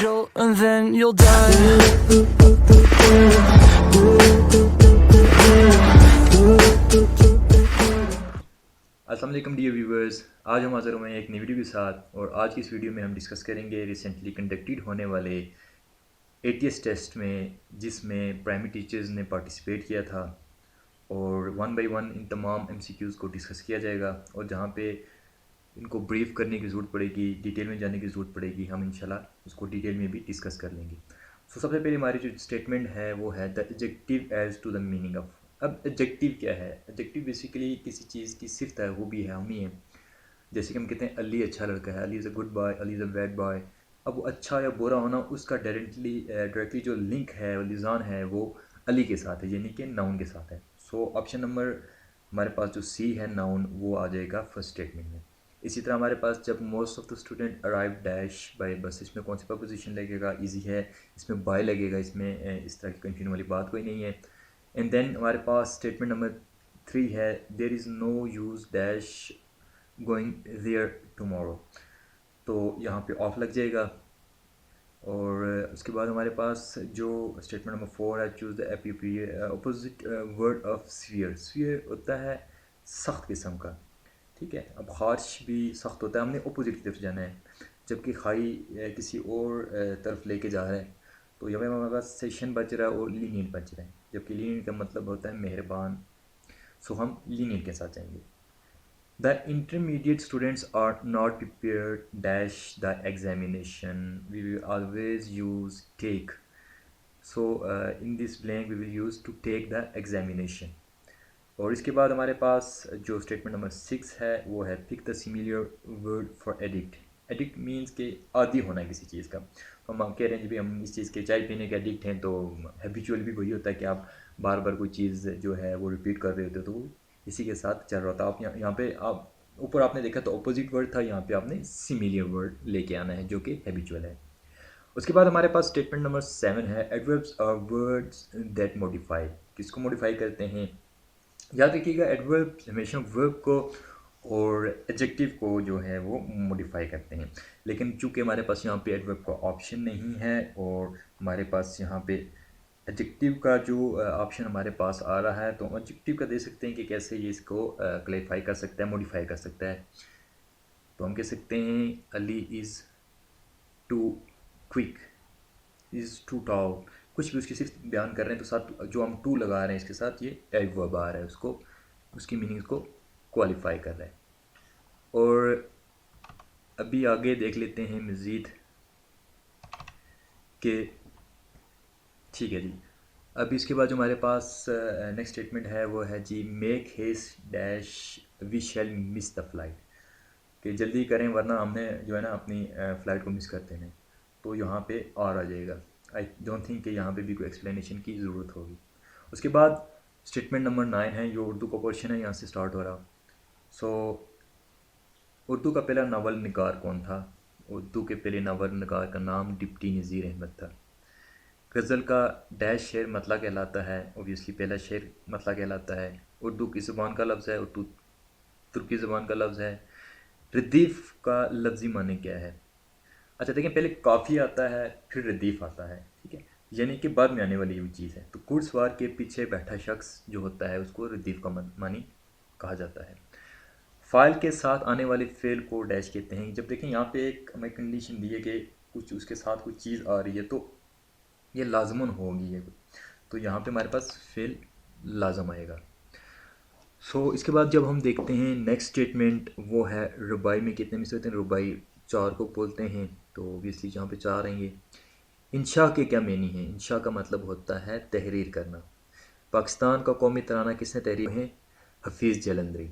jolt and then you'll die. अस्सलाम वालेकुम dear viewers, आज हम हाज़िर हुए हैं एक नई वीडियो के साथ। और आज की इस वीडियो में हम डिस्कस करेंगे रिसेंटली कंडक्टेड होने वाले एटीएस टेस्ट में, जिसमें प्राइमरी टीचर्स ने पार्टिसिपेट किया था। और वन बाय वन इन तमाम एमसीक्यूज़ को डिस्कस किया जाएगा, और जहाँ पे इनको ब्रीफ करने की ज़रूरत पड़ेगी, डिटेल में जाने की ज़रूरत पड़ेगी, हम इंशाल्लाह उसको डिटेल में भी डिस्कस कर लेंगे। सो सबसे पहले हमारी जो स्टेटमेंट है वो है the adjective as to the meaning of. अब एडजेक्टिव क्या है? एडजेक्टिव बेसिकली किसी चीज़ की सिफ्त है, वो भी है, हम ही है। जैसे कि हम कहते हैं अली अच्छा लड़का है, Ali is a good boy, Ali is a bad boy. अब वो अच्छा या बुरा होना, उसका डायरेक्टली जो लिंक है, वो लिजान है, वो अली के साथ है, यानी कि नाउन के साथ है। सो ऑप्शन नंबर हमारे पास जो सी है नाउन, वो आ जाएगा फर्स्ट स्टेटमेंट में। इसी तरह हमारे पास जब most of the student arrive dash by बस, इसमें कौन सी प्रपोजिशन लगेगा? इजी है, इसमें बाय लगेगा, इसमें इस तरह की कन्फ्यूजन वाली बात कोई नहीं है। एंड देन हमारे पास स्टेटमेंट नंबर 3 है there is no use dash going there tomorrow, तो यहाँ पे ऑफ लग जाएगा। और उसके बाद हमारे पास जो स्टेटमेंट नंबर 4 है choose the opposite word of sphere. Sphere होता है सख्त किस्म का, ठीक है। अब हार्श भी सख्त होता है, हमने अपोजिट की तरफ जाना है, जबकि खाई किसी और तरफ लेके जा रहा है। तो यहाँ पे हमारे पास सेशन बच रहा है और लीनियंट बच रहा है, जबकि लीनियंट का मतलब होता है मेहरबान। सो हम लीनियंट के साथ जाएंगे। The intermediate students are not prepared dash the examination. We will always use take. So in this blank we will use to take the examination. और इसके बाद हमारे पास जो स्टेटमेंट नंबर 6 है वो है pick the similar word for addict. Addict means के आदी होना है किसी चीज़ का। तो हम कह रहे हैं जी हम इस चीज़ के चाय पीने के एडिक्ट हैं, तो हैबिचुअल भी वही होता है कि आप बार बार कोई चीज़ जो है वो रिपीट कर रहे होते हो, तो वो इसी के साथ चल रहा था। आप यहाँ पे आप ऊपर आपने देखा तो अपोजिट वर्ड था, यहाँ पे आपने सिमिलर वर्ड लेके आना है जो कि हैबिचुअल है। उसके बाद हमारे पास स्टेटमेंट नंबर 7 है adverbs are words that modify. किसको मॉडिफाई करते हैं? याद रखिएगा एडवर्ब हमेशा वर्ब को और एडजेक्टिव को जो है वो मॉडिफाई करते हैं। लेकिन चूंकि हमारे पास यहाँ पे एडवर्ब का ऑप्शन नहीं है और हमारे पास यहाँ पे एडजेक्टिव का जो ऑप्शन हमारे पास आ रहा है, तो एडजेक्टिव का दे सकते हैं कि कैसे ये इसको क्लेरिफाई कर सकता है, मॉडिफाई कर सकता है। तो हम कह सकते हैं Ali is too quick, is too tall, कुछ भी उसकी सिर्फ बयान कर रहे हैं, तो साथ जो हम टू लगा रहे हैं इसके साथ ये एडवर्ब आ रहा है, उसको उसकी मीनिंग को क्वालिफाई कर रहा है। और अभी आगे देख लेते हैं मज़ीद कि ठीक है जी। अभी इसके बाद जो हमारे पास नेक्स्ट स्टेटमेंट है वो है जी make haste dash we shall miss the flight, कि जल्दी करें वरना हमने जो है ना अपनी फ़्लाइट को मिस करते हैं। तो यहाँ पे और आ जाएगा। आई डोंट थिंक कि यहाँ पे भी कोई एक्सप्लेनेशन की ज़रूरत होगी। उसके बाद स्टेटमेंट नंबर 9 है, जो उर्दू का क्वेश्चन है, यहाँ से स्टार्ट हो रहा। सो उर्दू का पहला नावल निगार कौन था? उर्दू के पहले नावल निगार का नाम डिप्टी नज़ीर अहमद था। गज़ल का डैश शेर मतला कहलाता है, ओबियसली पहला शेर मतला कहलाता है। उर्दू की ज़ुबान का लफ्ज़ है, उर्दू तुर्की ज़ुबान का लफ्ज़ है। रदीफ़ का लफ्ज़ी माने क्या है? अच्छा देखें, पहले काफ़ी आता है फिर रदीफ़ आता है, ठीक है, यानी कि बाद में आने वाली ये चीज़ है। तो घुड़सवार के पीछे बैठा शख्स जो होता है उसको रदीफ़ का मानी कहा जाता है। फ़ाइल के साथ आने वाले फ़ेल को डैश कहते हैं। जब देखें यहाँ पे एक हमें कंडीशन दी है कि कुछ उसके साथ कुछ चीज़ आ रही है, तो ये लाजमन होगी ये, तो यहाँ पे हमारे पास फ़ेल लाजम आएगा। सो इसके बाद जब हम देखते हैं नेक्स्ट स्टेटमेंट, वो है रुबाई में कितने मिसरे होते हैं? रुबाई 4 को बोलते हैं, तो ऑब्वियसली जहाँ पे 4 आएंगे। इंशा के क्या मीनिंग है? इंशा का मतलब होता है तहरीर करना। पाकिस्तान का कौमी तराना किसने तहरीर है? हफीज़ जलंधरी।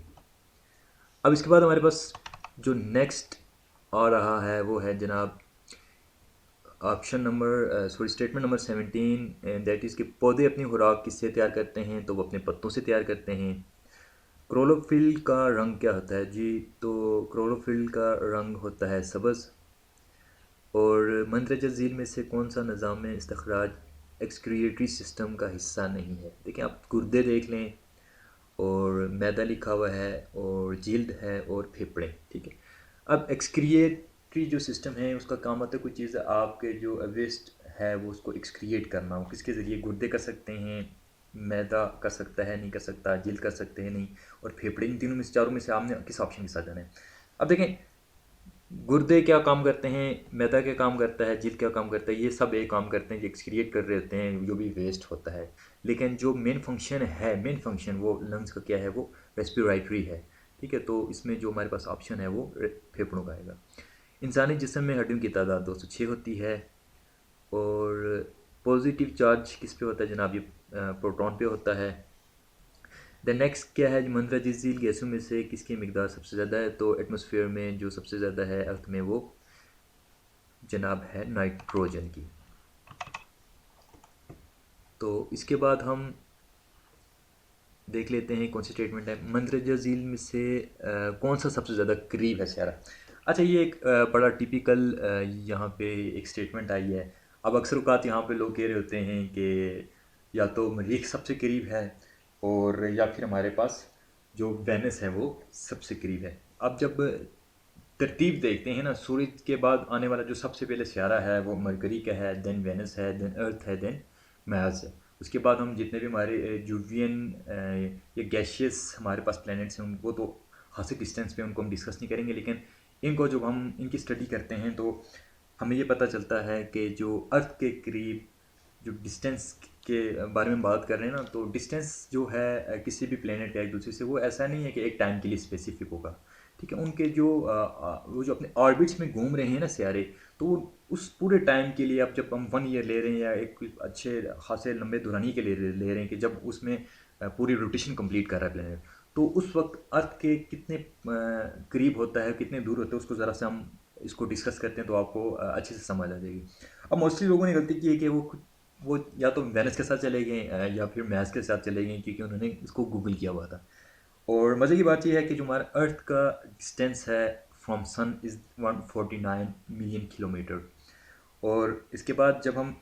अब इसके बाद हमारे पास जो नेक्स्ट आ रहा है वो है जनाब option number statement number 17, that is कि पौधे अपनी खुराक किससे तैयार करते हैं? तो वो अपने पत्तों से तैयार करते हैं। क्लोरोफिल का रंग क्या होता है जी? तो क्लोरोफिल का रंग होता है सब्ज़। और मंदरजा झील में से कौन सा निज़ाम इस्तखराज एक्सक्रिएटरी सिस्टम का हिस्सा नहीं है? देखिए आप गुर्दे देख लें, और मैदा लिखा हुआ है, और जिल्द है, और फेफड़े, ठीक है। अब एक्सक्रिएट ट्री जो सिस्टम है उसका काम होता है कोई चीज़ आपके जो वेस्ट है वो उसको एक्सक्रिएट करना हो, किसके ज़रिए? गुर्दे कर सकते हैं, मैदा कर सकता है, नहीं कर सकता, जिल्द कर सकते हैं, नहीं, और फेफड़े। इन तीनों में से, चारों में से आपने किस ऑप्शन के साथ जाना है? अब देखें, गुर्दे क्या काम करते हैं, मैदा क्या काम करता है, जिल्द क्या काम करता है, ये सब एक काम करते हैं, ये एक्सक्रिएट कर रहे होते हैं जो भी वेस्ट होता है। लेकिन जो मेन फंक्शन वो लंग्स का क्या है, वो रेस्पिरेटरी है। ठीक है, तो इसमें जो हमारे पास ऑप्शन है वो फेफड़ों का आएगा। इंसानी जिस्म में हड्डियों की तादाद 206 होती है। और पॉजिटिव चार्ज किस पे होता है जनाब? ये प्रोटॉन पे होता है। द नेक्स्ट क्या है, मंदरज झील गैसों में से किसकी मिकदार सबसे ज़्यादा है? तो एटमॉस्फेयर में जो सबसे ज़्यादा है अर्थ में वो जनाब है नाइट्रोजन की। तो इसके बाद हम देख लेते हैं कौन सी स्टेटमेंट है। मंदरजा झील में से कौन सा सबसे ज़्यादा करीब है स्यारा? अच्छा, ये एक बड़ा टिपिकल यहाँ पे एक स्टेटमेंट आई है। अब अक्सर औक़ात यहाँ पे लोग कह रहे होते हैं कि या तो मरीख सबसे करीब है, और या फिर हमारे पास जो वेनस है वो सबसे करीब है। अब जब तरतीब देखते हैं ना, सूरज के बाद आने वाला जो सबसे पहले सियारा है वो मरकरी का है, देन वेनस है, देन अर्थ है, देन मार्स है। उसके बाद हम जितने भी हमारे जूवियन या गैशियस हमारे पास प्लैनेट्स हैं उनको तो खासी डिस्टेंस पे उनको हम डिस्कस नहीं करेंगे, लेकिन इनको जब हम इनकी स्टडी करते हैं तो हमें ये पता चलता है कि जो अर्थ के करीब जो डिस्टेंस के बारे में बात कर रहे हैं ना, तो डिस्टेंस जो है किसी भी प्लेनेट का एक दूसरे से, वो ऐसा नहीं है कि एक टाइम के लिए स्पेसिफिक होगा। ठीक है, उनके जो वो जो अपने ऑर्बिट्स में घूम रहे हैं ना सियारे, तो उस पूरे टाइम के लिए, अब जब हम 1 ईयर ले रहे हैं या एक अच्छे खासे लंबे दुरानी के लिए ले रहे हैं कि जब उसमें पूरी रोटेशन कंप्लीट कर रहा है प्लेनेट, तो उस वक्त अर्थ के कितने करीब होता है, कितने दूर होता है, उसको ज़रा से हम इसको डिस्कस करते हैं तो आपको अच्छे से समझ आ जाएगी। अब मोस्टली लोगों ने गलती की है कि वो या तो वेनस के साथ चले गए या फिर मैथ्स के साथ चले गए, क्योंकि उन्होंने इसको गूगल किया हुआ था। और मज़े की बात यह है कि जो हमारा अर्थ का डिस्टेंस है from sun is 149 million kilometre. और इसके बाद जब हम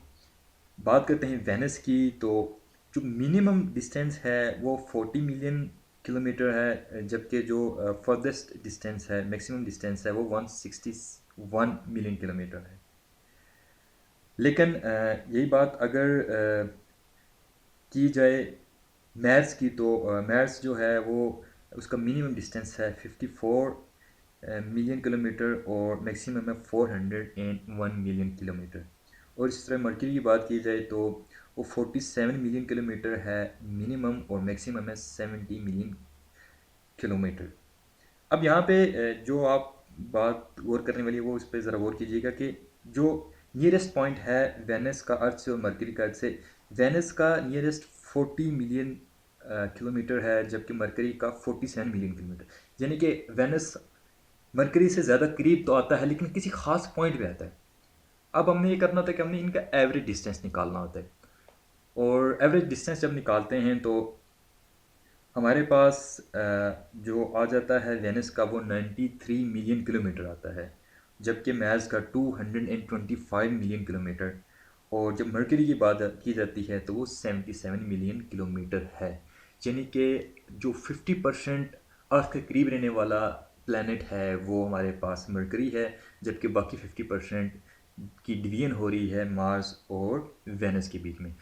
बात करते हैं वेनस की, तो जो मिनिमम डिस्टेंस है वो 40 मिलियन किलोमीटर है, जबकि जो फर्देस्ट डिस्टेंस है, मैक्सिमम डिस्टेंस है, वो 161 मिलियन किलोमीटर है। लेकिन यही बात अगर की जाए मैर्स की, तो मैर्स जो है वो उसका मिनिमम डिस्टेंस है 54 मिलियन किलोमीटर और मैक्सिमम है 401 मिलियन किलोमीटर। और इस तरह मरकरी की बात की जाए तो वो 47 मिलियन किलोमीटर है मिनिमम, और मैक्सिमम है 70 मिलियन किलोमीटर। अब यहाँ पे जो आप बात गौर करने वाली है वो, उस पर ज़रा गौर कीजिएगा कि जो नियरेस्ट पॉइंट है वेनस का अर्थ से और मरकरी का अर्थ से, वेनस का नियरेस्ट 40 मिलियन किलोमीटर है, जबकि मरकरी का 47 मिलियन किलोमीटर। यानी कि वेनस मरकरी से ज़्यादा करीब तो आता है, लेकिन किसी ख़ास पॉइंट पे आता है। अब हमने ये करना होता है कि हमने इनका एवरेज डिस्टेंस निकालना होता है, और एवरेज डिस्टेंस जब निकालते हैं तो हमारे पास जो आ जाता है वेनस का, वो 93 मिलियन किलोमीटर आता है, जबकि मैर्स का 225 मिलियन किलोमीटर। और जब मरकरी की बात की जाती है तो वो 77 मिलियन किलोमीटर है। यानी कि जो 50% अर्थ के करीब रहने वाला प्लैनेट है वो हमारे पास मरकरी है, जबकि बाकी 50% की डिवीजन हो रही है मार्स और वेनस के बीच में।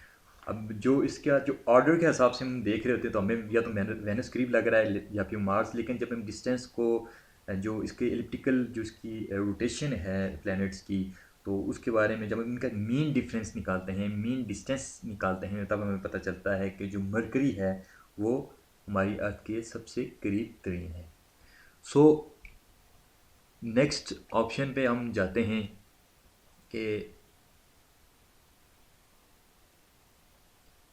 अब जो इसका जो ऑर्डर के हिसाब से हम देख रहे होते हैं तो हमें या तो वेनस करीब लग रहा है या फिर मार्स, लेकिन जब हम डिस्टेंस को जो इसके एलिप्टिकल जो इसकी रोटेशन है प्लैनेट्स की, तो उसके बारे में जब हम इनका मीन डिफरेंस निकालते हैं, मीन डिस्टेंस निकालते हैं, तब हमें पता चलता है कि जो मरकरी है वो हमारी अर्थ के सबसे करीब तरीन है। सो नेक्स्ट ऑप्शन पे हम जाते हैं कि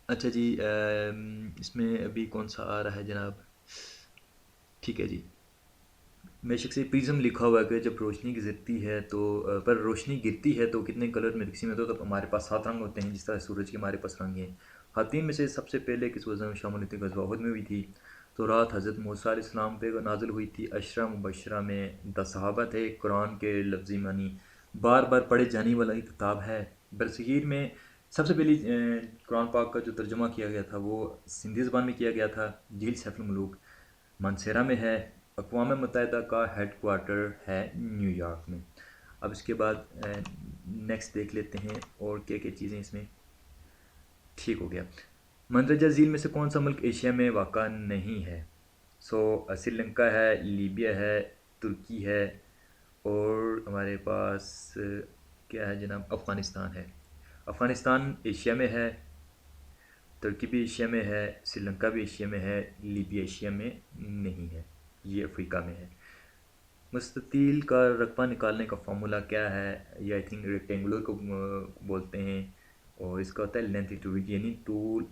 अच्छा जी, इसमें अभी कौन सा आ रहा है जनाब? ठीक है जी, बेशक से प्रिज्म लिखा हुआ है कि जब रोशनी गिरती है तो पर रोशनी गिरती है तो कितने कलर में तकसीम होते हैं? तो हमारे पास 7 रंग होते हैं, जिस तरह सूरज के हमारे पास रंग हैं। हातिम में से सबसे पहले किस वजह में शामिल हुई थी? ग़ज़वा उहद में हुई थी। तो रात हज़रत मूसा अलैहिस्सलाम पे नाजिल हुई थी। अशरा मुबशरा में 10 सहाबा थे। कुरान के लफ्ज़ी मानी बार बार पढ़े जाने वाला एक किताब है। बरसगीर में सबसे पहली कुरान पाक का जो तर्जुमा किया गया था वो सिंधी ज़बान में किया गया था। झील सैफुल मुलूक मानसेरा में है। अक़वाम मुत्तहिदा का हेड क्वार्टर है न्यूयॉर्क में। अब इसके बाद नेक्स्ट देख लेते हैं और क्या क्या चीज़ें इसमें। ठीक हो गया। मंदरजा झील में से कौन सा मुल्क एशिया में वाक़ा नहीं है? सो श्रीलंका है, लीबिया है, तुर्की है और हमारे पास क्या है जनाब, अफ़गानिस्तान है। अफ़गानिस्तान एशिया में है, तुर्की भी एशिया में है, श्रीलंका भी एशिया में है, लीबिया एशिया में नहीं है, ये अफ्रीका में है। मुस्ततील का रकबा निकालने का फार्मूला क्या है? ये आई थिंक रेक्टेंगुलर को बोलते हैं और इसका होता है लेंथ टू विड्थ, यानी टूल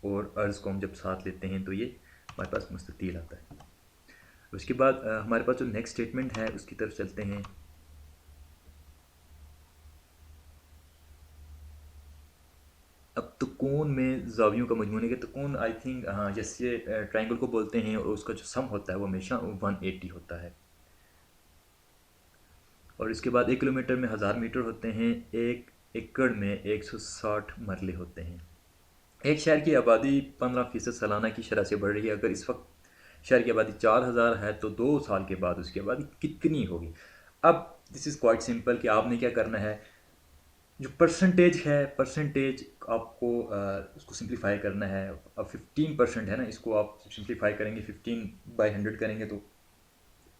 और अर्ज को हम जब साथ लेते हैं तो ये हमारे पास मुस्ततील आता है। उसके बाद हमारे पास जो नेक्स्ट स्टेटमेंट है उसकी तरफ चलते हैं। अब त्रिकोण में ज़ावियों का मजमूने के त्रिकोण आई थिंक, हाँ, जैसे ट्रायंगल को बोलते हैं और उसका जो सम होता है वो हमेशा 180 होता है। और इसके बाद 1 किलोमीटर में 1000 मीटर होते हैं, 1 एकड़ में 160 मरले होते हैं। एक शहर की आबादी 15% सालाना की शरह से बढ़ रही है। अगर इस वक्त शहर की आबादी 4000 है तो 2 साल के बाद उसकी आबादी कितनी होगी? अब दिस इज़ क्वाइट सिंपल कि आपने क्या करना है, जो परसेंटेज है, परसेंटेज आपको उसको सिंप्लीफाई करना है। अब 15% है ना, इसको आप सिंप्लीफाई करेंगे, 15/100 करेंगे तो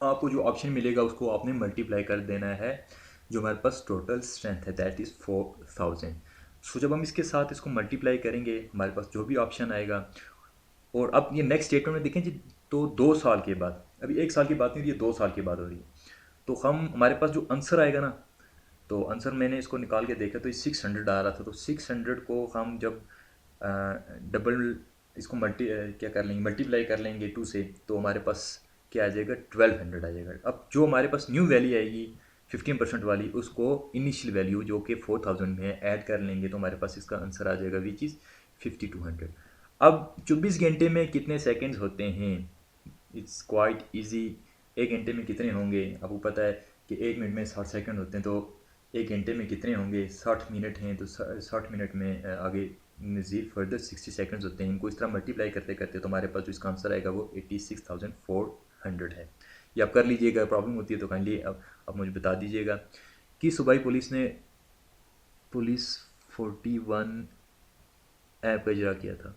आपको जो ऑप्शन मिलेगा उसको आपने मल्टीप्लाई कर देना है। जो हमारे पास टोटल स्ट्रेंथ है दैट इज़ 4000। सो जब हम इसके साथ इसको मल्टीप्लाई करेंगे हमारे पास जो भी ऑप्शन आएगा, और अब ये नेक्स्ट स्टेटमेंट में देखें जी, तो 2 साल के बाद, अभी 1 साल की बात नहीं हो रही है, 2 साल की बात हो रही है, तो हमारे पास जो आंसर आएगा ना, तो आंसर मैंने इसको निकाल के देखा तो ये 600 आ रहा था। तो 600 को हम जब डबल इसको क्या कर लेंगे, मल्टीप्लाई कर लेंगे 2 से, तो हमारे पास क्या आ जाएगा, 1200 आ जाएगा। अब जो हमारे पास न्यू वैल्यू आएगी 15% वाली, उसको इनिशियल वैल्यू जो कि 4000 में है ऐड कर लेंगे तो हमारे पास इसका आंसर आ जाएगा विच इज़ 5200। अब 24 घंटे में कितने सेकंड्स होते हैं? It's quite easy. 1 घंटे में कितने होंगे? आपको पता है कि 1 मिनट में 60 सेकंड होते हैं, तो 1 घंटे में कितने होंगे? 60 मिनट हैं तो 60 मिनट में आगे मज़ीद फर्दर 60 सेकंड्स होते हैं। इनको इस तरह मल्टीप्लाई करते करते तो हमारे पास जो इसका आंसर आएगा वो 86,400 है। ये आप कर लीजिएगा, प्रॉब्लम होती है तो काइंडली अब मुझे बता दीजिएगा कि सूबाई पुलिस ने पुलिस 41 ऐप का इजरा किया था।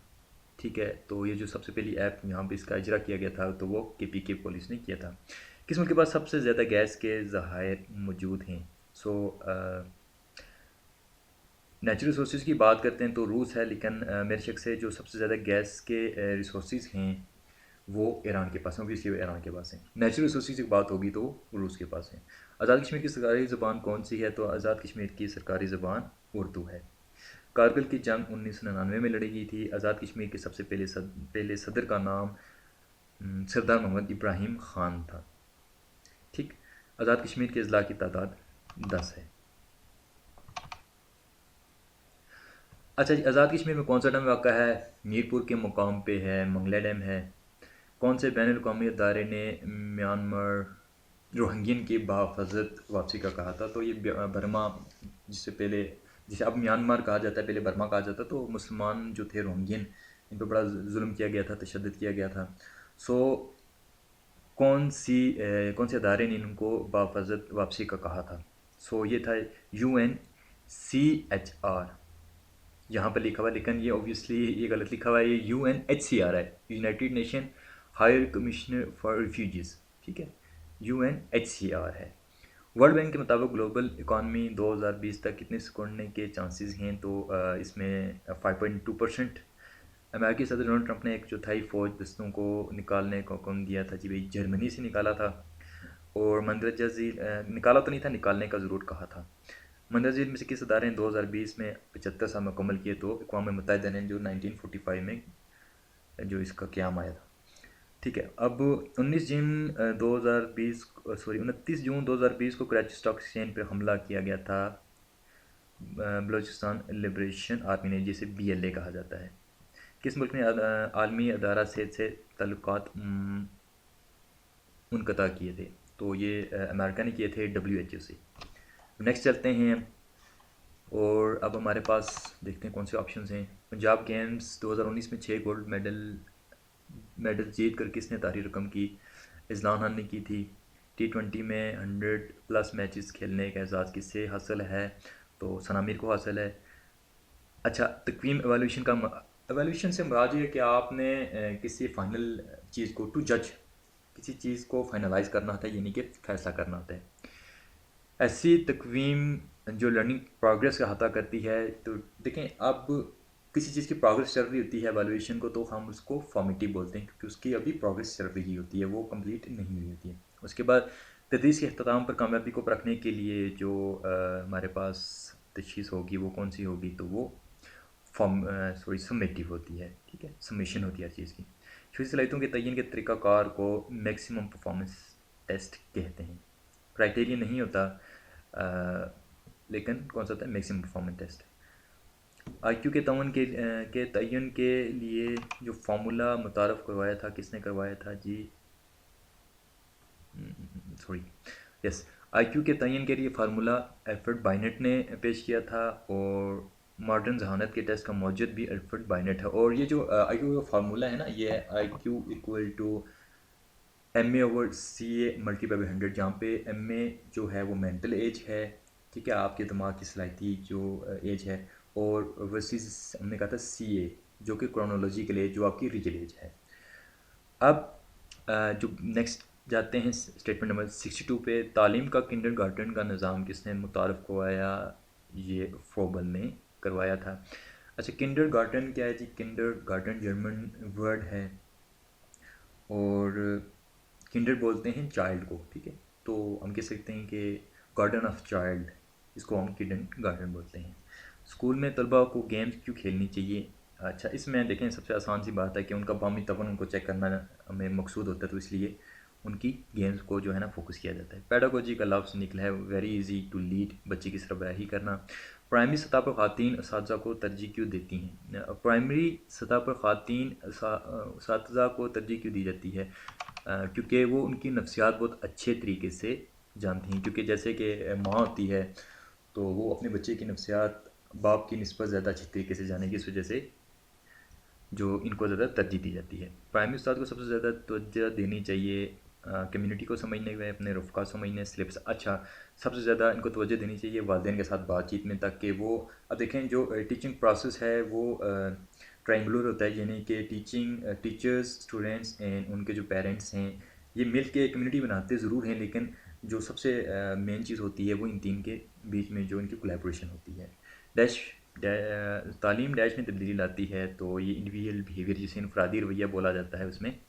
ठीक है, तो ये जो सबसे पहली ऐप यहाँ पे इसका इजरा किया गया था तो वो KPK पुलिस ने किया था। किस मुल्क के पास सबसे ज़्यादा गैस के ज़खायर मौजूद हैं? सो नेचुरल रिसोर्स की बात करते हैं तो रूस है, लेकिन मेरे शक से जो सबसे ज़्यादा गैस के रिसोर्स हैं वो ईरान के पास हैं, ऑब्वियसली वो ईरान के पास हैं। नेचुरल रिसोर्स की बात होगी तो रूस के पास है। आज़ाद कश्मीर की सरकारी ज़बान कौन सी है? तो आज़ाद कश्मीर की सरकारी ज़बान उर्दू है। कारगिल की जंग 1999 में लड़ी गई थी। आज़ाद कश्मीर के सबसे पहले सदर का नाम सरदार मोहम्मद इब्राहिम ख़ान था। ठीक। आज़ाद कश्मीर के अजला की तादाद 10 है। अच्छा जी, आज़ाद कश्मीर में कौन सा डैम वाक़ा है? मीरपुर के मुकाम पे है, मंगला डैम है। कौन से बैनुल अक़वामी अदारे ने म्यांमार रोहिंग्यन की बाहफ़ज़त वापसी का कहा था? तो ये बर्मा, जिसे अब म्यांमार कहा जाता है, पहले बर्मा कहा जाता, तो मुसलमान जो थे रोहिंग्यन, इन पर बड़ा जुल्म किया गया था, तशद्दुद किया गया था। सो कौन से अदारे ने इनको बाहफ़ज़त वापसी का कहा था? सो ये था UNCHR। यहाँ पर लिखा हुआ, लेकिन ये ऑब्वियसली ये गलत लिखा हुआ है, ये UNHCR है, United Nation higher commissioner for refugees. ठीक है, UNHCR है। वर्ल्ड बैंक के मुताबिक ग्लोबल इकॉनमी 2020 तक कितने सिकुड़ने के चांसेस हैं? तो इसमें 5.2%। अमेरिकी सदर डोनाल्ड ट्रंप ने एक चौथाई फ़ौज दस्तों को निकालने का हुक्म दिया था जी भाई, जर्मनी से निकाला था। और मंदरजा झील निकाला तो नहीं था, निकालने का ज़रूर कहा था। मंदरजा झील में से किस अदारे ने 2020 में 75 साल मुकम्मल किए? तो अक़वाम मुत्तहिदा ने जो 1945 में जो इसका क़याम आया था। ठीक है, अब 29 जून 2020 को कराची स्टॉक एक्सचेंज पर हमला किया गया था बलूचिस्तान लिबरेशन आर्मी ने, जिसे BLA कहा जाता है। किस मुल्क ने आलमी अदारा सेहत से ताल्लुकात मुनक़ता किए थे? तो ये अमेरिका ने किए थे, WHO से। नेक्स्ट चलते हैं और अब हमारे पास देखते हैं कौन से ऑप्शंस हैं। पंजाब गेम्स 2019 में 6 गोल्ड मेडल जीत कर किसने तारीख़ रकम की? इज़लान खान ने की थी, T20 में 100+ मैचेस खेलने का एजाज़ किसे हासिल है? तो सनामीर को हासिल है। अच्छा, तकवीम एवोल्यूशन से मुराद ये है कि आपने किसी फाइनल चीज़ को टू जज, किसी चीज़ को फाइनलाइज करना होता है, यानी कि फैसला करना होता है। ऐसी तकवीम जो लर्निंग प्रोग्रेस का अहाता करती है, तो देखें, अब किसी चीज़ की प्रोग्रेस चल रही होती है एवोल्यूशन को, तो हम उसको फॉर्मेटिव बोलते हैं, क्योंकि उसकी अभी प्रोग्रेस चल रही होती है, वो कंप्लीट नहीं हुई होती है। उसके बाद तदरीस के अख्ताम पर कामयाबी को परखने के लिए जो हमारे पास तशख़ीस होगी, वो कौन सी होगी? तो वो समेटिव होती है। ठीक है, समेशन होती है हर चीज़ की। शूसी सलाहियतों के तयन के तरीक़ाकार को मैक्सिमम परफॉर्मेंस टेस्ट कहते हैं। क्राइटेरिया नहीं होता, लेकिन कौन सा होता है? Maximum performance test. IQ के तयन के लिए जो फार्मूला मुतारफ़ करवाया था, किसने करवाया था जी? सॉरी, यस, IQ के तयन के लिए फार्मूला एल्फ्रेड बाइनेट ने पेश किया था, और मॉडर्न जहानत के टेस्ट का मौजूद भी एल्फ्रेड बाइनेट है। और ये जो IQ का फार्मूला है ना, ये है IQ equal to MA/CA multiply by 100, जहाँ पे MA जो है वो मेंटल एज है, ठीक है, आपके दिमाग की सलाहियती जो एज है, और वर्सेस हमने कहा था CA जो कि क्रोनोलॉजिकल एज, जो आपकी रियल एज है। अब जो नेक्स्ट जाते हैं स्टेटमेंट नंबर 62 पे, तालीम का किंडरगार्टन का निज़ाम किसने मुतारफ़ करवाया? ये फ्रोबल ने करवाया था। अच्छा, किंडरगार्टन क्या है जी? किंडरगार्टन जर्मन वर्ड है, और किंडर बोलते हैं चाइल्ड को, ठीक है, तो हम कह सकते हैं कि गार्डन ऑफ चाइल्ड, इसको हम किंडरगार्टन बोलते हैं। स्कूल में तलबा को गेम्स क्यों खेलनी चाहिए? अच्छा, इसमें देखें, सबसे आसान सी बात है कि उनका बामी तवन उनको चेक करना हमें मकसूद होता है, तो इसलिए उनकी गेम्स को जो है ना फोकस किया जाता है। पेडागोजी का लफ्ज़ निकला है वेरी इजी टू लीड, बच्चे की सरबराही करना। प्राइमरी सतह पर ख़वातीन असातिज़ा को तरजीह क्यों देती हैं? प्राइमरी सतह पर ख़वातीन असातिज़ा को तरजीह क्यों दी जाती है? क्योंकि वो उनकी नफ्सियात बहुत अच्छे तरीके से जानती हैं, क्योंकि जैसे कि माँ होती है, तो वो अपने बच्चे की नफ्सियात बाप की निस्बत ज़्यादा अच्छी तरीके से जानेगी, इस वजह से जो इनको ज़्यादा तरजीह दी जाती है। प्राइमरी उस्ताद को सबसे ज़्यादा तवज्जो देनी चाहिए कम्युनिटी को समझने में, अपने रफ़्क़ा समझने, सिलेबस। अच्छा, सबसे ज़्यादा इनको तवज्जो देनी चाहिए वालिदैन के साथ बातचीत में, ताकि वो, अब देखें, जो टीचिंग प्रोसेस है वो ट्रायंगुलर होता है, यानी कि टीचर्स, स्टूडेंट्स एंड उनके जो पेरेंट्स हैं, ये मिल के कम्युनिटी बनाते ज़रूर हैं, लेकिन जो सबसे मेन चीज़ होती है वो इन तीन के बीच में जो इनकी कोलैबोरेशन होती है। डैश तालीम डैश में तब्दीली लाती है, तो ये इंडिविजुअल बिहेवियर, जिसे इनफरादी रवैया बोला जाता है, उसमें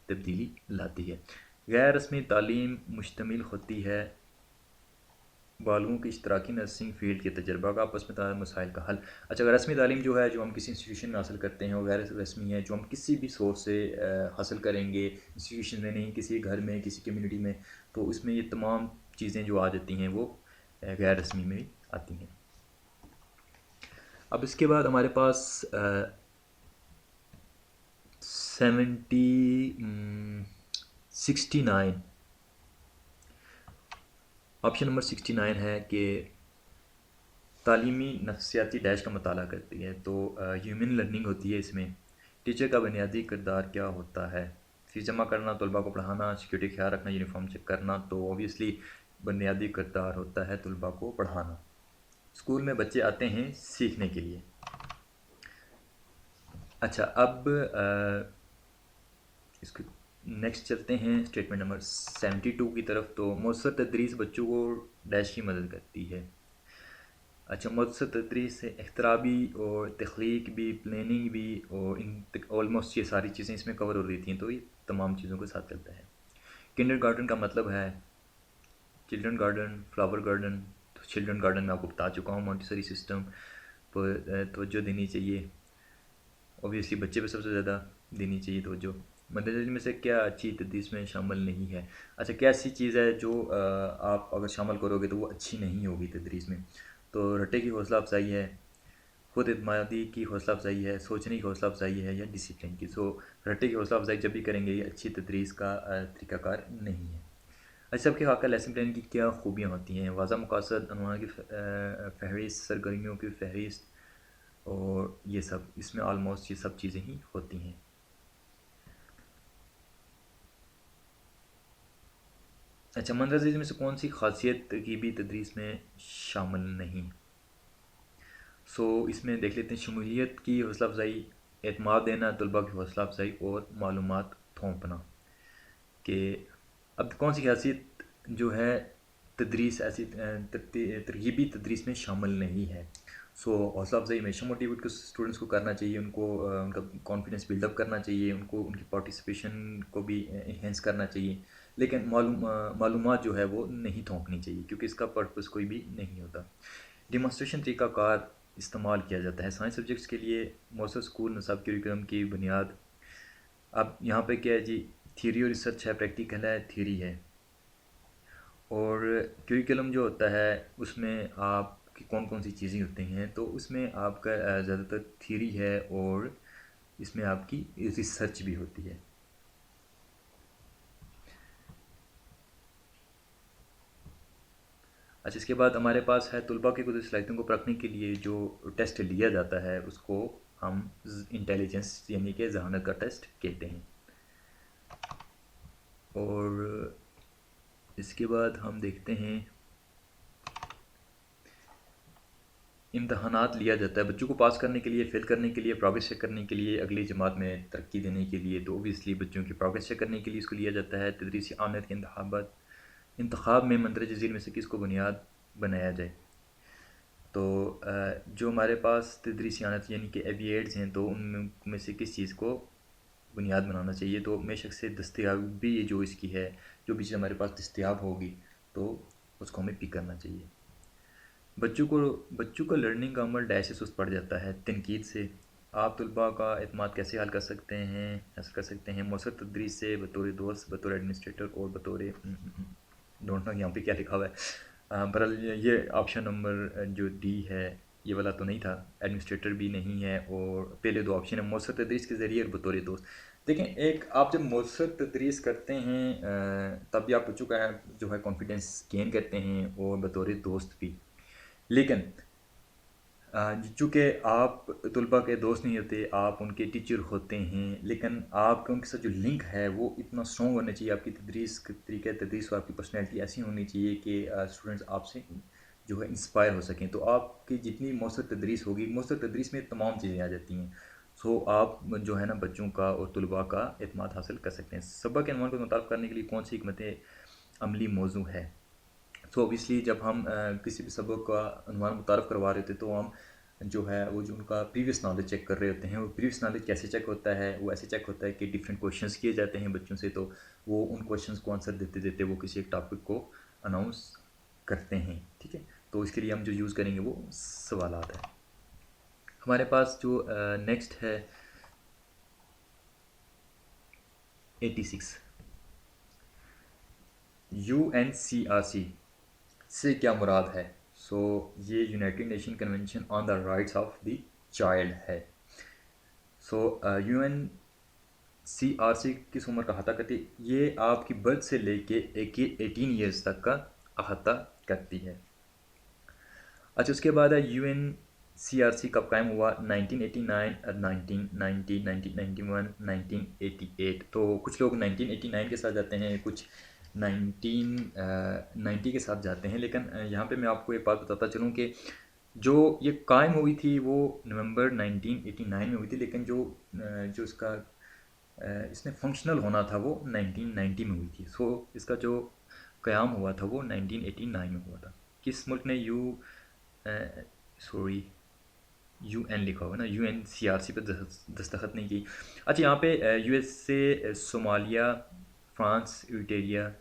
तब्दीली लाती है। गैर रस्मी तालीम मुश्तमिल होती है बालगों की इश्तराकी नर्सिंग फील्ड के तजर्बा का आपस में मसाइल का हल। अच्छा, अगर रस्मी तालीम जो है, जो हम किसी इंस्टीट्यूशन में हासिल करते हैं, और गैर रस्मी है जो हम किसी भी सोर्स से हासिल करेंगे, इंस्टीट्यूशन में नहीं, किसी घर में, किसी कम्युनिटी में, तो इसमें ये तमाम चीज़ें जो आ जाती हैं वो गैर रस्मी में आती हैं। अब इसके बाद हमारे पास 69 ऑप्शन नंबर 69 है कि तालीमी नफ्सियाती डैश का मताला करती है, तो ह्यूमन लर्निंग होती है इसमें। टीचर का बुनियादी किरदार क्या होता है? फीस जमा करना, तलबा को पढ़ाना, सिक्योरिटी ख्याल रखना, यूनिफॉर्म चेक करना। तो ऑब्वियसली बुनियादी किरदार होता है तलबा को पढ़ाना। स्कूल में बच्चे आते हैं सीखने के लिए। अच्छा, अब इसको नेक्स्ट चलते हैं स्टेटमेंट नंबर 72 की तरफ। तो मौसर तदरीस बच्चों को डैश की मदद करती है। अच्छा, मौसर तदरीस से इख्तराबी और तख्लीक भी, प्लानिंग भी, और इन ऑलमोस्ट ये सारी चीज़ें इसमें कवर हो रही थी, तो ये तमाम चीज़ों के साथ चलता है। किंडरगार्टन का मतलब है चिल्ड्रन गार्डन, फ्लावर गार्डन। तो चिल्ड्रन गार्डन में आपको बता चुका हूँ, मॉन्टेसरी सिस्टम पर तवज्जो देनी चाहिए। ऑब्वियसली बच्चे पर सबसे ज़्यादा देनी चाहिए तवज्जो। मदरसे में से क्या अच्छी तदरीस में शामिल नहीं है? अच्छा, क्या ऐसी चीज़ है जो आप अगर शामिल करोगे तो वो अच्छी नहीं होगी तदरीस में? तो रट्टे की हौसला अफजाई है, खुद एतमादी की हौसला अफजाई है, सोचने की हौसला अफजाई है, या डिसिप्लिन की? सो रट्टे की हौसला अफजाई जब भी करेंगे, ये अच्छी तदरीस का तरीक़ाकार नहीं है। अच्छा, सबके खाका लेसन प्लान की क्या खूबियाँ होती हैं? वाज़ा मकासद, अनुमान की फ़हरिस्त, सरगर्मियों की फ़हरिस्त, और ये सब, इसमें ऑलमोस्ट ये सब चीज़ें ही होती हैं। अच्छा, मंदरजा झील में से कौन सी खासियत तरगीबी तदरीस में शामिल नहीं? इसमें देख लेते हैं, शमूलियत की हौसला अफजाई, एतमाद देना, तलबा की हौसला अफजाई और मालूमात थोपना। कि अब कौन सी खासियत जो है तदरीस ऐसी तरगीबी तदरीस में शामिल नहीं है। हौसला अफजाई हमेशा मोटिवेट को स्टूडेंट्स को करना चाहिए, उनको उनका कॉन्फिडेंस बिल्डअप करना चाहिए, उनको उनकी पार्टिसिपेशन को भी इन्हेंस करना चाहिए। लेकिन मालूमात जो है वो नहीं थोपनी चाहिए, क्योंकि इसका पर्पस कोई भी नहीं होता। डिमॉन्स्ट्रेशन तरीक़ाकार इस्तेमाल किया जाता है साइंस सब्जेक्ट्स के लिए। मौसर स्कूल नसाब करिकुलम की बुनियाद। अब यहाँ पे क्या है जी, थियरी और रिसर्च है, प्रैक्टिकल है, थियरी है। और करिकुलम जो होता है उसमें आपकी कौन कौन सी चीज़ें होती हैं, तो उसमें आपका ज़्यादातर थियरी है और इसमें आपकी रिसर्च भी होती है। अच्छा, इसके बाद हमारे पास है तलबा की कुछ सलाहियतों को परखने के लिए जो टेस्ट लिया जाता है उसको हम इंटेलिजेंस यानी कि जहानत का टेस्ट कहते हैं। और इसके बाद हम देखते हैं इम्तहानात लिया जाता है बच्चों को पास करने के लिए, फेल करने के लिए, प्रोग्रेस चेक करने के लिए, अगली जमात में तरक्की देने के लिए। तो ओबियसली बच्चों की प्रोग्रेस चेक करने के लिए इसको लिया जाता है। तदरीसी आमद के इंतखाब में मंदरजा झील में से किसको बुनियाद बनाया जाए। तो जो हमारे पास तदरीसी आनत यानी कि एविएट्स हैं, तो उनमें से किस चीज़ को बुनियाद बनाना चाहिए। तो बेशक से दस्तयाबी जो इसकी है, जो भी चीज़ हमारे पास दस्तयाब होगी तो उसको हमें पिक करना चाहिए। बच्चों का लर्निंग का अमल डैश से सुस्त पड़ जाता है तनकीद से। आप तलबा का एतमाद कैसे हासिल कर सकते हैं? मौसर तदरीस से, बतौर दोस्त, बतौर एडमिनिस्ट्रेटर और बतौर डोंट नो यहाँ पे क्या लिखा हुआ है। बहरहाल ये ऑप्शन नंबर जो डी है ये वाला तो नहीं था, एडमिनिस्ट्रेटर भी नहीं है, और पहले दो ऑप्शन है मौसर तदरीस के ज़रिए और बतौर दोस्त। देखें, एक आप जब मौसर तदरीस करते हैं तब भी आप बच्चों का जो है कॉन्फिडेंस गेन करते हैं और बतौर दोस्त भी। लेकिन चूँकि आप तलबा के दोस्त नहीं होते, आप उनके टीचर होते हैं, लेकिन आपका उनके साथ जो लिंक है वो इतना स्ट्रॉन्ग होना चाहिए। आपकी तदरीस तरीक़ा तदरीस और आपकी पर्सनैलिटी ऐसी होनी चाहिए कि स्टूडेंट्स आपसे जो है इंस्पायर हो सकें। तो आपकी जितनी मौसर तदरीस होगी, मौसर तदरीस में तमाम चीज़ें आ जाती हैं। आप जो है ना बच्चों का और तलबा का एतमाद हासिल कर सकते हैं। सबक के अनवान को मुताबिक करने के लिए कौन सी हिकमत अमली मौजू है। ऑब्वियसली जब हम किसी भी सबक का अनुमान मुतारफ़ करवा रहे होते तो हम जो है वो जो उनका प्रीवियस नॉलेज चेक कर रहे होते हैं। वो प्रीवियस नॉलेज कैसे चेक होता है? वो ऐसे चेक होता है कि डिफरेंट क्वेश्चंस किए जाते हैं बच्चों से, तो वो उन क्वेश्चंस को आंसर देते देते वो किसी एक टॉपिक को अनाउंस करते हैं। ठीक है, तो इसके लिए हम जो यूज़ करेंगे वो सवालात है। हमारे पास जो नेक्स्ट है 86 UNCRC से क्या मुराद है? ये United nation convention on the rights of the child है। UNCRC किस उम्र का अहाता करती है? ये आपकी बर्थ से लेके 18 ईयर्स तक का अहाता करती है। अच्छा, उसके बाद है UNCRC कब कायम हुआ? 1989, 1990, 1991, 1988। तो कुछ लोग 1989 के साथ जाते हैं, कुछ 1990 के साथ जाते हैं। लेकिन यहाँ पे मैं आपको एक बात बताता चलूँ कि जो ये कायम हुई थी वो नवंबर 1989 में हुई थी, लेकिन जो इसका इसने फंक्शनल होना था वो 1990 में हुई थी। इसका जो क़याम हुआ था वो 1989 में हुआ था। किस मुल्क ने UN लिखा हुआ ना, UNCRC पे दस्तखत नहीं की। अच्छा, यहाँ पे USA, सोमालिया, फ्रांस, इरिट्रिया,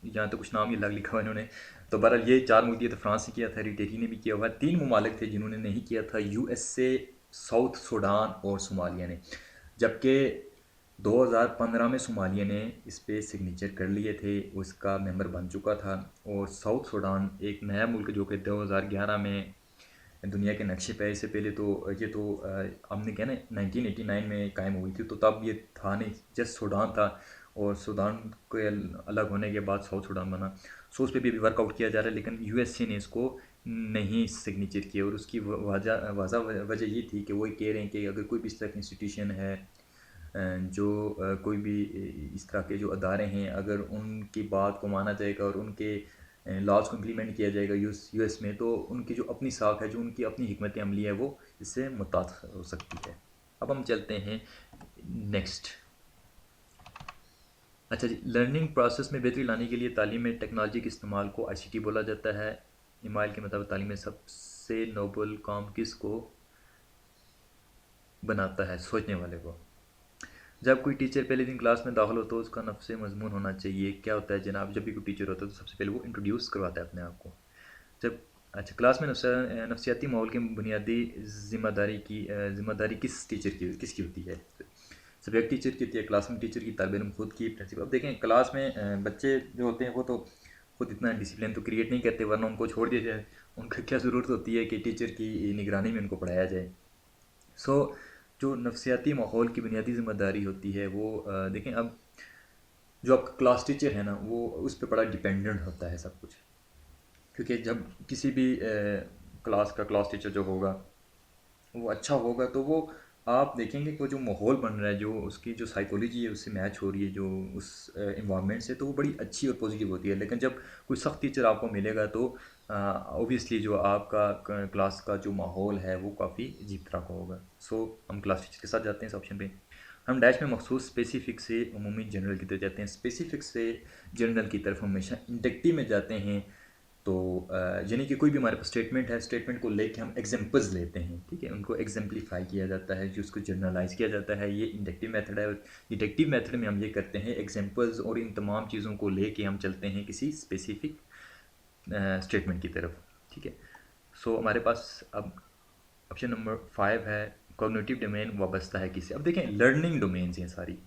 यहाँ तो कुछ नाम ही अलग लिखा हुआ इन्होंने। तो बहरहाल ये 4 मुल्क दिए तो फ्रांस ने किया था, इरिट्रिया ने भी किया हुआ। 3 ममालिक थे जिन्होंने नहीं किया था, USA, साउथ सूडान और सोमालिया ने। जबकि 2015 में सोमालिया ने इस पर सिग्नेचर कर लिए थे, उसका मेंबर बन चुका था। और साउथ सूडान एक नया मुल्क जो कि 2011 में दुनिया के नक्शे पे। इससे पहले तो ये तो हमने क्या ना 1989 में कायम हुई थी, तो तब ये था नहीं, जस्ट सूडान था। और सूडान के अलग होने के बाद साउथ सूडान बना। उस पर भी अभी वर्कआउट किया जा रहा है, लेकिन USA ने इसको नहीं सिग्नेचर किया। और उसकी वजह ये थी कि वो कह रहे हैं कि अगर कोई भी इस तरह की इंस्टीट्यूशन है जो कोई भी इस तरह के जो अदारे हैं, अगर उनकी बात को माना जाएगा और उनके लॉज को इम्प्लीमेंट किया जाएगा यूएस में, तो उनकी जो अपनी साख है, जो उनकी अपनी हिकमत अमली है, वो इससे मुतासर हो सकती है। अब हम चलते हैं नेक्स्ट। अच्छा जी, लर्निंग प्रोसेस में बेहतरी लाने के लिए तालीम में टेक्नोलॉजी के इस्तेमाल को आईसीटी बोला जाता है। इमाइल के मुताबिक तालीम में सबसे नोबल काम किसको बनाता है? सोचने वाले को। जब कोई टीचर पहले दिन क्लास में दाखिल हो तो उसका नफ्स मजमून होना चाहिए। क्या होता है जनाब? जब भी कोई टीचर होता है तो सबसे पहले वो इंट्रोड्यूस करवाता है अपने आप को। जब अच्छा, क्लास में नफसियाती माहौल की बुनियादी ज़िम्मेदारी किस टीचर की किसकी होती है? सब्जेक्ट टीचर की होती है, क्लासरूम टीचर की, तालिब इल्म खुद की, प्रिंसिपल। अब देखें, क्लास में बच्चे जो होते हैं वो तो खुद इतना डिसिप्लिन तो क्रिएट नहीं करते, वरना उनको छोड़ दिया जाए। उनको क्या ज़रूरत होती है कि टीचर की निगरानी में उनको पढ़ाया जाए। सो जो नफसियाती माहौल की बुनियादी ज़िम्मेदारी होती है वो देखें, अब जो आपका क्लास टीचर है ना, वो उस पर बड़ा डिपेंडेंट होता है सब कुछ। क्योंकि जब किसी भी क्लास टीचर जो होगा वो अच्छा होगा, तो वो आप देखेंगे कि वो जो माहौल बन रहा है, जो उसकी जो साइकोलॉजी है उससे मैच हो रही है, जो उस इन्वायरमेंट से, तो वो बड़ी अच्छी और पॉजिटिव होती है। लेकिन जब कोई सख्त टीचर आपको मिलेगा तो ऑब्वियसली जो आपका क्लास का जो माहौल है वो काफ़ी अजीब तरह का होगा। सो हम क्लास टीचर के साथ जाते हैं इस ऑप्शन पे। हम डैश में मखसूस स्पेसिफिक से उमूमी जनरल की तरफ जाते हैं। स्पेसिफिक से जनरल की तरफ हमेशा इंडक्टिव में जाते हैं। तो यानी कि कोई भी हमारे पास स्टेटमेंट है, स्टेटमेंट को लेके हम एग्जांपल्स लेते हैं, ठीक है, उनको एग्जाम्पलीफाई किया जाता है, जो उसको जर्नलाइज किया जाता है। ये इंडक्टिव मेथड है। डिटेक्टिव मेथड में हम ये करते हैं, एग्जांपल्स और इन तमाम चीज़ों को लेके हम चलते हैं किसी स्पेसिफिक स्टेटमेंट की तरफ, ठीक है। सो हमारे पास अब ऑप्शन नंबर 5 है, कॉग्निटिव डोमेन वाबस्ता है किससे? अब देखें, लर्निंग डोमेन्स हैं सारी,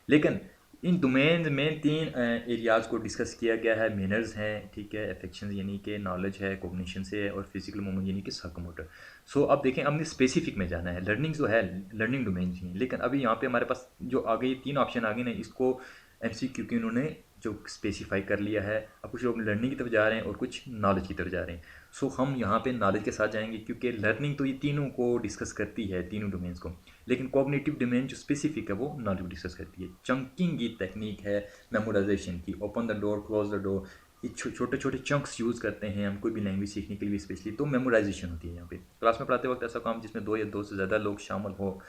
लेकिन इन डोमेन में 3 एरियाज़ को डिस्कस किया गया है। मैनर्स हैं, ठीक है, अफेक्शन यानी कि नॉलेज है, कोग्निशन से है, और फिजिकल मूवमेंट यानी कि साइकोमोटर। सो अब देखें, हमने स्पेसिफिक में जाना है। लर्निंग जो है, लर्निंग डोमेन ही है, लेकिन अभी यहाँ पे हमारे पास जो आ गई 3 ऑप्शन आ गए ना, इसको एमसीक्यू के उन्होंने जो स्पेसिफाई कर लिया है। अब कुछ लोग लर्निंग की तरफ जा रहे हैं और कुछ नॉलेज की तरफ जा रहे हैं। सो हम यहाँ पे नॉलेज के साथ जाएंगे, क्योंकि लर्निंग तो ये तीनों को डिस्कस करती है, तीनों डोमेन्स को, लेकिन कॉग्निटिव डोमेन जो स्पेसिफिक है वो नॉलेज को डिस्कस करती है। चंकिंग की टेक्निक है मेमोराइजेशन की, open the door, close the door, ये छोटे छोटे चंक्स यूज़ करते हैं हम कोई भी लैंग्वेज सीखने के लिए, स्पेशली तो मेमोराइजेशन होती है यहाँ पे। क्लास में पढ़ाते वक्त ऐसा काम जिसमें 2 या 2 से ज़्यादा लोग शामिल हो।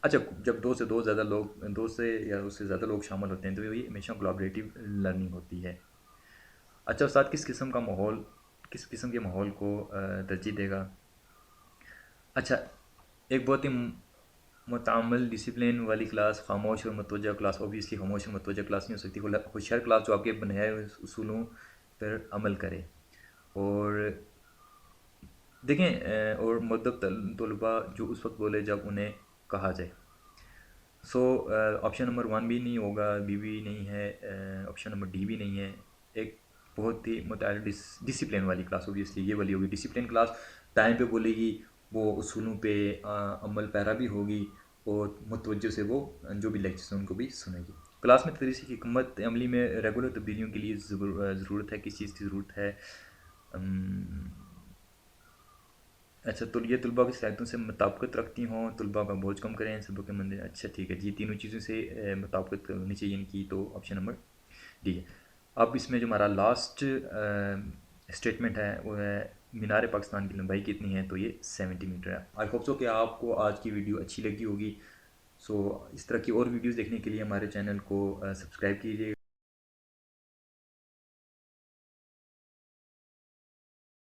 अच्छा, जब 2 से या उससे ज़्यादा लोग शामिल होते हैं तो ये हमेशा कोलैबोरेटिव लर्निंग होती है। अच्छा उस्ताद, किस किस्म के माहौल को तरजीह देगा? अच्छा, एक बहुत ही मुतअम्मल डिसिप्लिन वाली क्लास, खामोश और मुतवज्जा क्लास। ऑब्वियसली खामोश और मुतवज्जा क्लास नहीं हो सकती। होशियार क्लास जो आपके बनाए हुए उसूलों पर अमल करे। और देखें, और मुद्दब तलबा जो उस वक्त बोले जब उन्हें कहा जाए। सो ऑप्शन नंबर 1 भी नहीं होगा, बी भी नहीं है, ऑप्शन नंबर डी भी नहीं है। एक बहुत ही मुतअल्लिक़ डिसिप्लिन वाली क्लास ऑब्वियसली ये वाली होगी। डिसिप्लिन क्लास टाइम पे बोलेगी, वो उसूलों पे अमल पैरा भी होगी, और मुतवज्जो से वो जो भी लेक्चर्स हैं उनको भी सुनेगी। क्लास में तदरीस की हिकमत अमली में रेगुलर तब्दीलियों के लिए ज़रूरत है। किस चीज़ की ज़रूरत है? अच्छा, तो ये तलबा की सलाहियतों से मुताबिकत रखती हों, तलबा का बोझ कम करें, सबों के मंदिर। अच्छा ठीक है जी, तीनों चीज़ों से मुताबिकत होनी चाहिए इनकी, तो ऑप्शन नंबर डी है। अब इसमें जो हमारा लास्ट स्टेटमेंट है वो है, मीनार पाकिस्तान की लंबाई कितनी है? तो ये 70 मीटर है। आई होप सो कि आपको आज की वीडियो अच्छी लगी होगी। सो इस तरह की और वीडियोज़ देखने के लिए हमारे चैनल को सब्सक्राइब कीजिए।